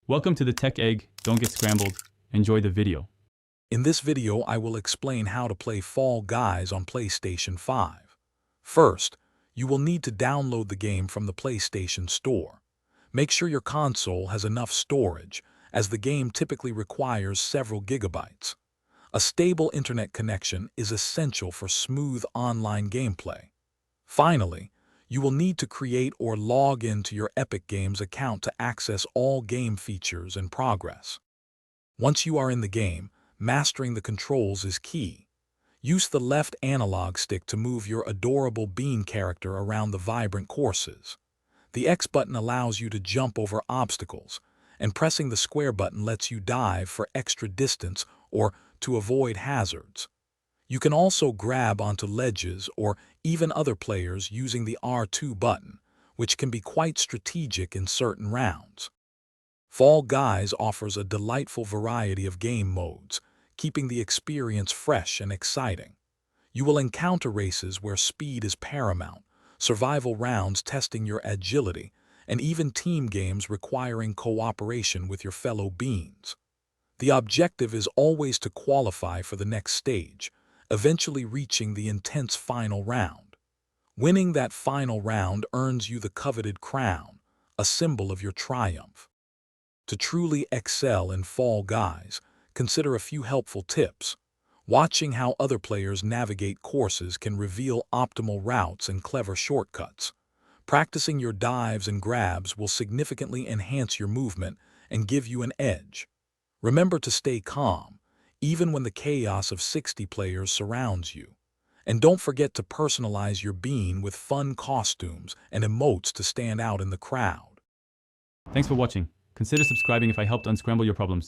Welcome to the Tech Egg. Don't get scrambled. Enjoy the video. In this video, I will explain how to play Fall Guys on PlayStation 5. First, you will need to download the game from the PlayStation Store. Make sure your console has enough storage, as the game typically requires several gigabytes. A stable internet connection is essential for smooth online gameplay. Finally, you will need to create or log into your Epic Games account to access all game features and progress. Once you are in the game, mastering the controls is key. Use the left analog stick to move your adorable Bean character around the vibrant courses. The X button allows you to jump over obstacles, and pressing the square button lets you dive for extra distance or to avoid hazards. You can also grab onto ledges or even other players using the R2 button, which can be quite strategic in certain rounds. Fall Guys offers a delightful variety of game modes, keeping the experience fresh and exciting. You will encounter races where speed is paramount, survival rounds testing your agility, and even team games requiring cooperation with your fellow beans. The objective is always to qualify for the next stage, eventually reaching the intense final round. Winning that final round earns you the coveted crown, a symbol of your triumph. To truly excel in Fall Guys, consider a few helpful tips. Watching how other players navigate courses can reveal optimal routes and clever shortcuts. Practicing your dives and grabs will significantly enhance your movement and give you an edge. Remember to stay calm, even when the chaos of 60 players surrounds you. And don't forget to personalize your bean with fun costumes and emotes to stand out in the crowd. Thanks for watching. Consider subscribing if I helped unscramble your problems.